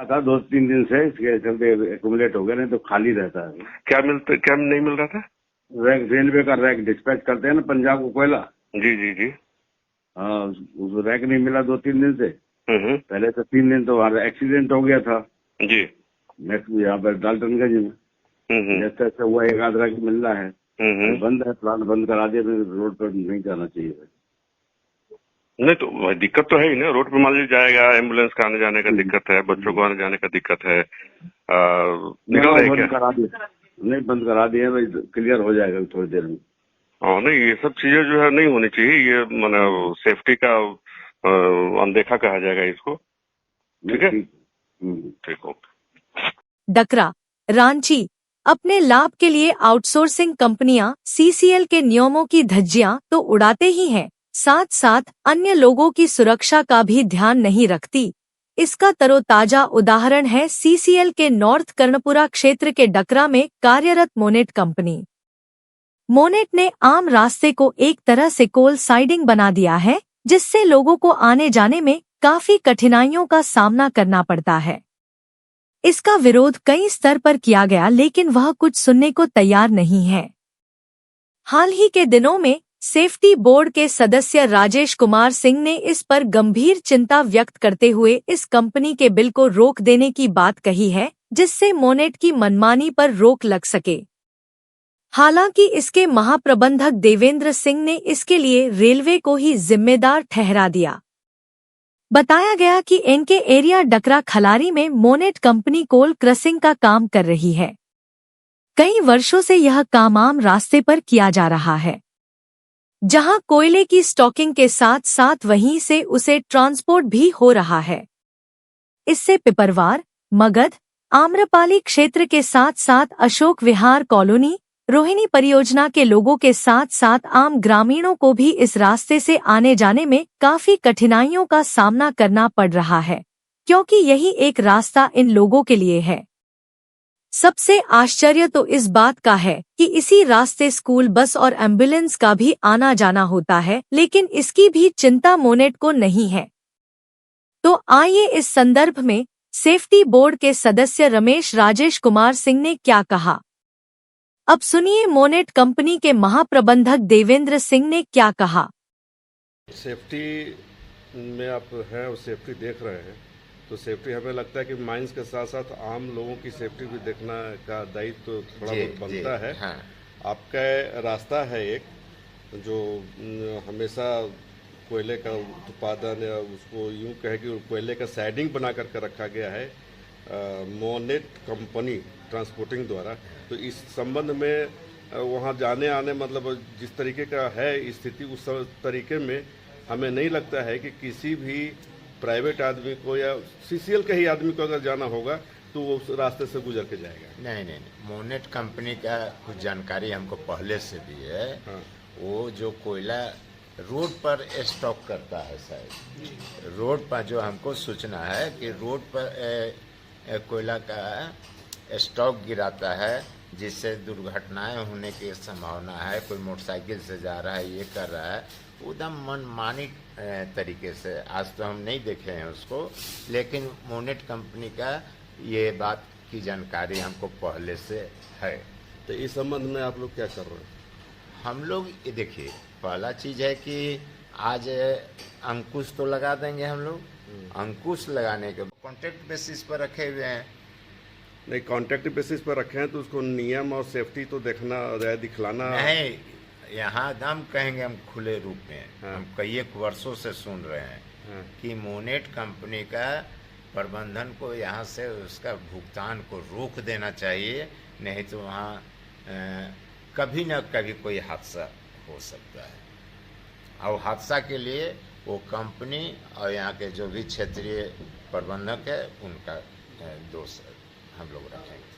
था 2-3 दिन से, इसके चलते एकुमुलेट हो गया, नहीं तो खाली रहता है। क्या नहीं मिल रहा था? रैक, रेलवे का रैक डिस्पैच करते हैं ना पंजाब को कोयला। जी जी जी। हाँ, उस रैक नहीं मिला 2-3 दिन से। पहले तो 3 दिन तो वहाँ एक्सीडेंट हो गया था जी। नेक्स्ट यहाँ पर डाल्टनगंज में। जैसे जैसे हुआ एक आध रैक मिल रहा है। बंद है, प्लांट बंद करा दिया, रोड पर नहीं जाना चाहिए। नहीं तो दिक्कत तो है ही ना, रोड पे मान लीजिए जाएगा, एम्बुलेंस का आने जाने का दिक्कत है, बच्चों को आने जाने का दिक्कत है। निकल रहे बंद क्या? करा दिया, नहीं बंद करा दिए, क्लियर हो जाएगा थोड़ी देर में। हाँ नहीं, ये सब चीजें जो है नहीं होनी चाहिए, ये माने सेफ्टी का अनदेखा कहा जाएगा इसको। ठीक है, ठीक हो। डकरा, रांची। अपने लाभ के लिए आउटसोर्सिंग कंपनियां सीसीएल के नियमों की धज्जियां तो उड़ाते ही हैं, साथ साथ अन्य लोगों की सुरक्षा का भी ध्यान नहीं रखती। इसका तरोताजा उदाहरण है सीसीएल के नॉर्थ कर्णपुरा क्षेत्र के डकरा में कार्यरत मोनेट कंपनी। मोनेट ने आम रास्ते को एक तरह से कोल साइडिंग बना दिया है, जिससे लोगों को आने जाने में काफी कठिनाइयों का सामना करना पड़ता है। इसका विरोध कई स्तर पर किया गया, लेकिन वह कुछ सुनने को तैयार नहीं है। हाल ही के दिनों में सेफ्टी बोर्ड के सदस्य राजेश कुमार सिंह ने इस पर गंभीर चिंता व्यक्त करते हुए इस कंपनी के बिल को रोक देने की बात कही है, जिससे मोनेट की मनमानी पर रोक लग सके। हालांकि इसके महाप्रबंधक देवेंद्र सिंह ने इसके लिए रेलवे को ही जिम्मेदार ठहरा दिया। बताया गया कि इनके एरिया डकरा खलारी में मोनेट कंपनी कोल क्रसिंग का काम कर रही है। कई वर्षों से यह काम आम रास्ते पर किया जा रहा है, जहां कोयले की स्टॉकिंग के साथ साथ वहीं से उसे ट्रांसपोर्ट भी हो रहा है। इससे पिपरवार, मगध, आम्रपाली क्षेत्र के साथ साथ अशोक विहार कॉलोनी, रोहिणी परियोजना के लोगों के साथ साथ आम ग्रामीणों को भी इस रास्ते से आने जाने में काफी कठिनाइयों का सामना करना पड़ रहा है, क्योंकि यही एक रास्ता इन लोगों के लिए है। सबसे आश्चर्य तो इस बात का है कि इसी रास्ते स्कूल बस और एम्बुलेंस का भी आना जाना होता है, लेकिन इसकी भी चिंता मोनेट को नहीं है। तो आइए इस संदर्भ में सेफ्टी बोर्ड के सदस्य रमेश राजेश कुमार सिंह ने क्या कहा। अब सुनिए मोनेट कंपनी के महाप्रबंधक देवेंद्र सिंह ने क्या कहा। सेफ्टी में आप हैं और सेफ्टी देख रहे हैं, तो सेफ्टी हमें लगता है कि माइंस के साथ साथ आम लोगों की सेफ्टी भी देखना का दायित्व तो थोड़ा बहुत बनता है। हाँ। आपका रास्ता है एक जो हमेशा कोयले का उत्पादन या उसको यूं कहे कि कोयले का साइडिंग बना करके रखा गया है मोनेट कंपनी ट्रांसपोर्टिंग द्वारा। तो इस संबंध में वहाँ जाने आने मतलब जिस तरीके का है स्थिति, उस तरीके में हमें नहीं लगता है कि किसी भी प्राइवेट आदमी को या सीसीएल के ही आदमी को अगर जाना होगा तो वो उस रास्ते से गुजर के जाएगा। नहीं, मोनेट कंपनी का कुछ जानकारी हमको पहले से भी है। हाँ। वो जो कोयला रोड पर स्टॉक करता है, शायद रोड पर जो हमको सूचना है कि रोड पर कोयला का स्टॉक गिराता है, जिससे दुर्घटनाएं होने की संभावना है। कोई मोटरसाइकिल से जा रहा है, ये कर रहा है, एकदम मनमानी तरीके से। आज तो हम नहीं देखे हैं उसको, लेकिन मोनेट कंपनी का ये बात की जानकारी हमको पहले से है। तो इस संबंध में आप लोग क्या कर रहे हैं? हम लोग ये देखिए, पहला चीज़ है कि आज अंकुश तो लगा देंगे हम लोग। अंकुश लगाने के कॉन्ट्रैक्ट बेसिस पर रखे हुए हैं। नहीं, कॉन्ट्रैक्ट बेसिस पर रखे हैं तो उसको नियम और सेफ्टी तो देखना, दिखलाना नहीं। यहाँ हम कहेंगे, हम खुले रूप में हाँ। हम कई एक वर्षों से सुन रहे हैं हाँ। कि मोनेट कंपनी का प्रबंधन को यहाँ से उसका भुगतान को रोक देना चाहिए, नहीं तो वहाँ कभी न कभी कोई हादसा हो सकता है। और हादसा के लिए वो कंपनी और यहाँ के जो भी क्षेत्रीय प्रबंधक है, उनका दोष हम लोग रखेंगे।